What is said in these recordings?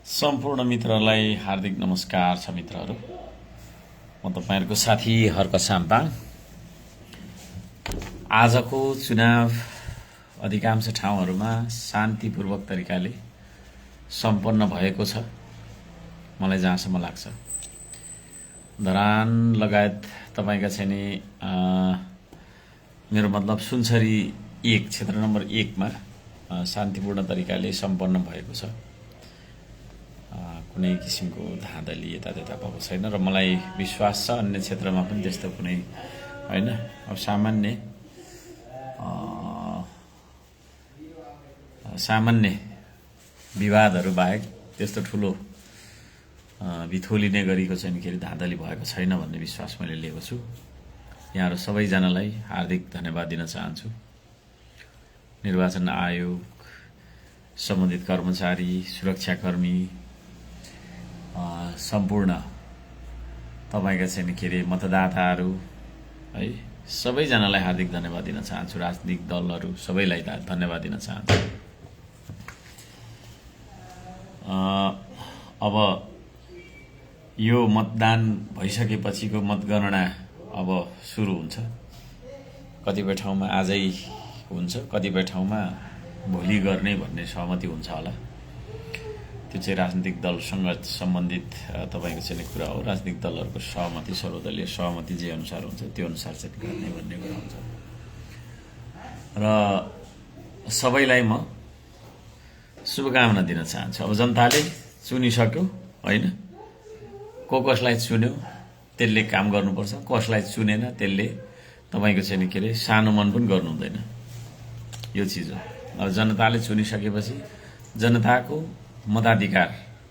सम्पूर्ण मित्रलाई हार्दिक नमस्कार छ मित्रहरू। म तपाईहरुको साथी हर्क साम्पाङ। आजको चुनाव अधिकांश ठाउँहरूमा शान्तिपूर्वक तरिकाले सम्पन्न भएको छ मलाई जहाँसम्म लाग्छ। धरान लगायत तपाईका छैन मेरो मतलब सुनसरी 1 क्षेत्र नम्बर 1 मा शान्तिपूर्ण तरिकाले सम्पन्न भएको छ। कुनै किसिमको धाँधली यतात्यता भएको छैन र मलाई विश्वास छ अन्य क्षेत्रमा पनि त्यस्तो कुनै हैन। अब सामान्य विवादहरू बाहेक त्यस्तो ठुलो बिथोलिने गरेको छैन कि धाँधली भएको छैन भन्ने विश्वास मैले लिएको छु। यहाँहरु सबैजनालाई हार्दिक धन्यवाद दिन चाहन्छु। निर्वाचन आयोग, सम्बन्धित कर्मचारी, सुरक्षाकर्मी, सम्पूर्ण तपाईका चाहिँ मतदाताहरू है सबैजनालाई हार्दिक धन्यवाद दिन चाहन्छु। राजनीतिक दलहरू सबैलाई धन्यवाद दिन चाहन्छु। अब यो मतदान भइसकेपछिको मतगणना अब सुरु हुन्छ। कतिपय ठाउँमा आजै हुन्छ, कतिपय ठाउँमा भोलि गर्ने भन्ने सहमति हुन्छ होला। त्यो चाहिँ राजनीतिक दलसँग सम्बन्धित तपाईको चाहिँ कुरा हो। राजनीतिक दलहरूको सहमति, सर्वदलीय सहमति जे अनुसार हुन्छ त्यो अनुसार चाहिँ गर्ने भन्ने कुरा हुन्छ। र सबैलाई म शुभकामना दिन चाहन्छु। अब जनताले चुनिसक्यो हैन, कसलाई चुन्यो त्यसले काम गर्नुपर्छ, कसलाई चुनेन त्यसले तपाईको चाहिँ सानो मन पनि गर्नु हुँदैन। यो चीज हो। अब जनताले चुनिसकेपछि जनताको मताधिकार,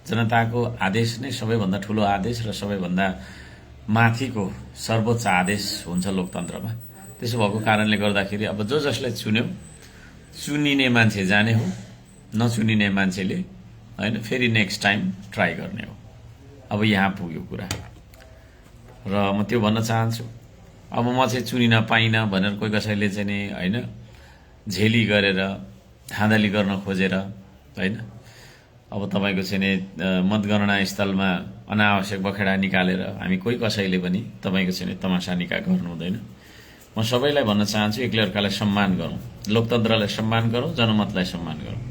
जनताको आदेश नै सबैभन्दा ठूलो आदेश र सबैभन्दा माथिको सर्वोच्च आदेश हुन्छ लोकतन्त्रमा। त्यसो भएको कारणले गर्दाखेरि अब जसलाई चुन्यो, चुनिने मान्छे जाने हो, नचुनिने मान्छेले हैन फेरि नेक्स्ट टाइम ट्राई गर्ने हो। अब यहाँ पुग्यो कुरा र म त्यो भन्न चाहन्छु। अब म चाहिँ चुनिन पाइन भनेर कोही कसैले चाहिँ नि हैन झेली गरेर धाँधली गर्न खोजेर हैन अब तपाईको चाहिँ मतगणना स्थलमा अनावश्यक बखेडा निकालेर हामी कोही कसैले पनि तपाईको चाहिँ तमासा निका गर्नु हुँदैन। म सबैलाई भन्न चाहन्छु एकले अर्कालाई सम्मान गरौँ, लोकतन्त्रलाई सम्मान गरौँ, जनमतलाई सम्मान गरौँ।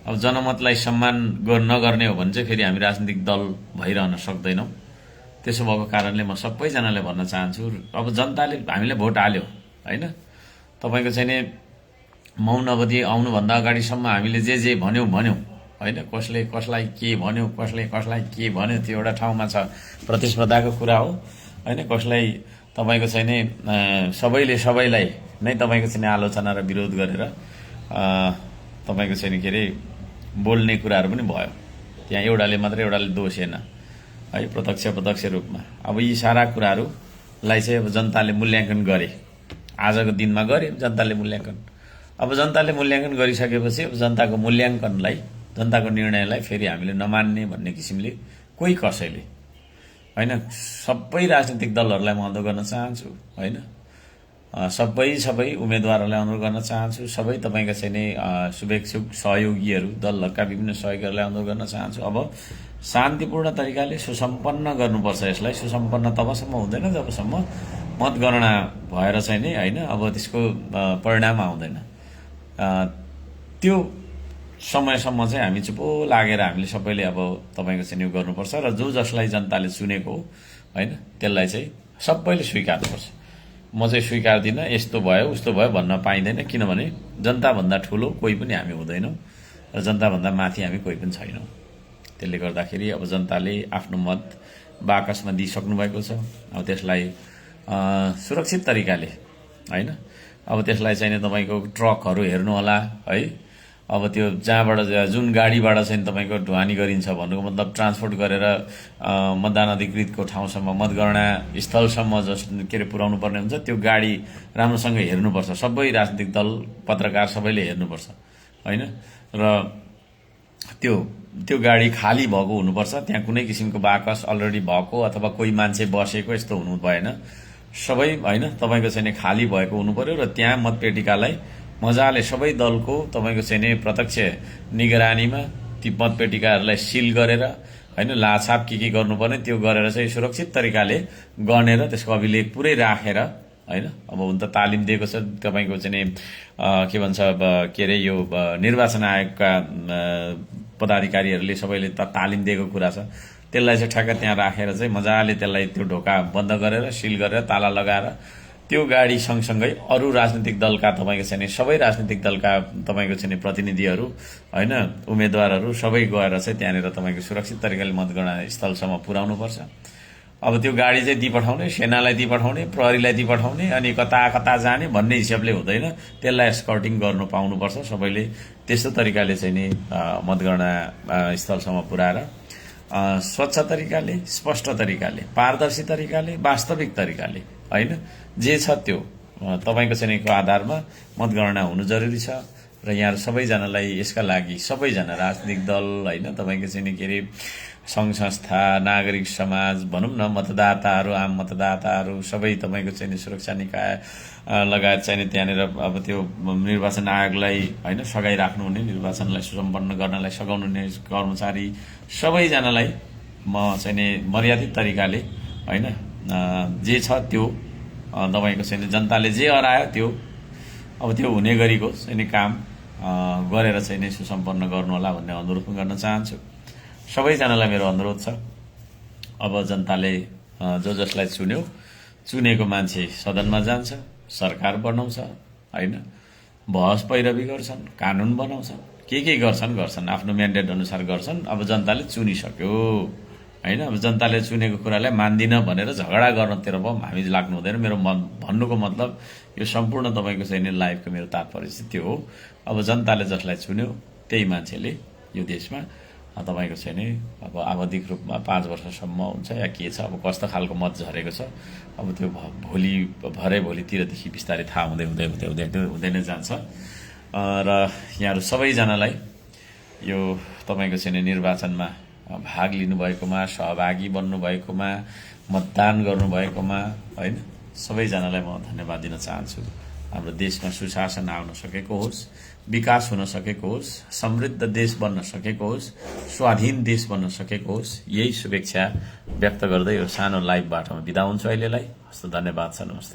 अब जनमतलाई सम्मान नगर्ने हो भने चाहिँ फेरि हामी राजनीतिक दल भइरहन सक्दैनौँ। त्यसो भएको कारणले म सबैजनालाई भन्न चाहन्छु अब जनताले हामीले भोट हाल्यो हैन, तपाईको चाहिँ मौन अवधि आउनुभन्दा अगाडिसम्म हामीले जे भन्यौं हैन, कसले कसलाई के भन्यो, कसले कसलाई के भन्यो त्यो एउटा ठाउँमा छ, प्रतिस्पर्धाको कुरा हो हैन। कसलाई तपाईको छैन सबैले सबैलाई नै तपाईको छैन आलोचना र विरोध गरेर तपाईको छैन बोल्ने कुराहरु पनि भयो। त्यहाँ एउटाले मात्र एउटाले दोषेन है प्रत्यक्ष रूपमा। अब यी सारा कुराहरुलाई चाहिँ अब जनताले मूल्याङ्कन गरे, आजको दिनमा गरे जनताले मूल्याङ्कन। अब जनताले मूल्याङ्कन गरिसकेपछि अब जनताको मूल्याङ्कनलाई, जनताको निर्णयलाई फेरि हामीले नमान्ने भन्ने किसिमले कोही कसैले हैन, सबै राजनीतिक दलहरूलाई म अनुरोध गर्न चाहन्छु हैन, सबै उम्मेदवारहरूलाई अनुरोध गर्न चाहन्छु, सबै तपाईका चाहिँ शुभेच्छुक सहयोगीहरू, दलहरूका विभिन्न सहयोगीहरूलाई अनुरोध गर्न चाहन्छु। अब शान्तिपूर्ण तरिकाले सुसम्पन्न गर्नुपर्छ। यसलाई सुसम्पन्न तबसम्म हुँदैन जबसम्म मतगणना भएर चाहिँ नि हैन अब त्यसको परिणाम आउँदैन। त्यो समयसम्म चाहिँ हामी चुपो लागेर हामीले सबैले अब तपाईको चाहिँ यो गर्नुपर्छ र जसलाई जनताले चुनेको हैन त्यसलाई चाहिँ सबैले स्वीकार्नुपर्छ। म चाहिँ स्वीकार्दिन, यस्तो भयो उस्तो भयो भन्न पाइँदैन, किनभने जनता भन्दा ठूलो कोही पनि हामी हुँदैनौँ र जनता भन्दा माथि हामी कोही पनि छैनौँ। त्यसले गर्दाखेरि अब जनताले आफ्नो मत बाकसमा दिइसक्नु भएको छ। अब त्यसलाई सुरक्षित तरिकाले हैन अब त्यसलाई चाहिँ तपाईको ट्रकहरू हेर्नु होला है। अब त्यो जहाँबाट जुन गाडीबाट चाहिँ तपाईको ढुवानी गरिन्छ भन्नुको मतलब ट्रान्सपोर्ट गरेर मतदान अधिकृतको ठाउँसम्म, मतगणना स्थलसम्म पुर्याउनु पर्ने हुन्छ, त्यो गाडी राम्रोसँग हेर्नुपर्छ। सबै राजनीतिक दल, पत्रकार सबैले हेर्नुपर्छ हैन। र त्यो गाडी खाली भएको हुनुपर्छ, त्यहाँ कुनै किसिमको बाकस अलरेडी भएको अथवा कोही मान्छे बसेको यस्तो हुनु भएन। सबै हैन तपाईको चाहिँ खाली भएको हुनु पर्यो र त्यहाँ मतपेटिकालाई मजाले सबै दलको तपाईको चाहिँ प्रत्यक्ष निगरानीमा ती मतपेटिकाहरूलाई सिल गरेर होइन लाछाप के गर्नुपर्ने त्यो गरेर चाहिँ सुरक्षित तरिकाले गनेर त्यसको अभिलेख पुरै राखेर होइन अब हुन त तालिम दिएको छ तपाईँको चाहिँ के भन्छ के अरे यो निर्वाचन आयोगका पदाधिकारीहरूले सबैले त तालिम दिएको कुरा छ त्यसलाई चाहिँ ठ्याक्क त्यहाँ राखेर चाहिँ मजाले त्यसलाई त्यो ढोका बन्द गरेर सिल गरेर ताला लगाएर त्यो गाडी सँगसँगै अरू राजनीतिक दलका तपाईँको चाहिँ सबै राजनीतिक दलका तपाईँको चाहिँ प्रतिनिधिहरू होइन उम्मेदवारहरू सबै गएर चाहिँ त्यहाँनिर तपाईँको सुरक्षित तरिकाले मतगणना स्थलसम्म पुर्याउनुपर्छ। अब त्यो गाडी चाहिँ दिइ पठाउने, सेनालाई दिइ पठाउने, प्रहरीलाई दिइ पठाउने अनि कता कता जाने भन्ने हिसाबले हुँदैन, त्यसलाई एस्कर्टिङ गर्नु पाउनुपर्छ सबैले। त्यस्तो तरिकाले चाहिँ नि मतगणना स्थलसम्म पुर्याएर स्वच्छ तरिकाले, स्पष्ट तरिकाले, पारदर्शी तरिकाले, वास्तविक तरिकाले होइन जे छ त्यो तपाईँको चाहिँ आधारमा मतगणना हुनु जरुरी छ। र यहाँ सबैजनालाई यसका लागि सबैजना राजनीतिक दल होइन तपाईँको चाहिँ के अरे सङ्घ संस्था, नागरिक समाज भनौँ न, मतदाताहरू, आम मतदाताहरू सबै तपाईँको चाहिँ सुरक्षा निकाय लगायत चाहिँ त्यहाँनिर अब त्यो निर्वाचन आयोगलाई होइन सघाइराख्नुहुने, निर्वाचनलाई सुसम्पन्न गर्नलाई सघाउनुहुने कर्मचारी सबैजनालाई म चाहिँ मर्यादित तरिकाले होइन जे छ त्यो तपाईँको चाहिँ जनताले जे हरायो त्यो अब त्यो हुने गरीको चाहिँ काम गरेर चाहिँ सुसम्पन्न गर्नु होला भन्ने अनुरोध पनि गर्न चाहन्छु। सबैजनालाई मेरो अनुरोध छ, अब जनताले जो जसलाई चुन्यो, चुनेको मान्छे सदनमा जान्छ, सरकार बनाउँछ होइन, बहस पैरवी गर्छन्, कानुन बनाउँछन्, के गर्छन् आफ्नो म्यान्डेट अनुसार गर्छन्। अब जनताले चुनिसक्यो होइन, अब जनताले चुनेको कुरालाई मान्दिन भनेर झगडा गर्नतिर पो हामी लाग्नु हुँदैन। मेरो भन्नुको मतलब यो सम्पूर्ण तपाईँको चाहिँ लाइफको मेरो तात्पर्य चाहिँ त्यो हो। अब जनताले जसलाई चुन्यो त्यही मान्छेले यो देशमा तपाईँको चाहिँ नि अब आवधिक रूपमा 5 वर्षसम्म हुन्छ या के छ, अब कस्तो खालको मत झरेको छ, अब त्यो भोलितिरदेखि बिस्तारै थाहा हुँदै नै जान्छ। र यहाँहरू सबैजनालाई यो तपाईँको चाहिँ निर्वाचनमा भाग लिनुभएकोमा, सहभागी बन्नुभएकोमा, मतदान गर्नुभएकोमा होइन सबैजनालाई म धन्यवाद दिन चाहन्छु। हाम्रो देशमा सुशासन आउन सकेको होस्, विकास हुन सकेको होस्, समृद्ध देश बन्न सकेको होस्, स्वाधीन देश बन्न सकेको होस्, यही शुभेच्छा व्यक्त गर्दै यो सानो लाइभबाट म बिदा हुन्छु अहिलेलाई। हस्त, धन्यवाद छ, नमस्ते।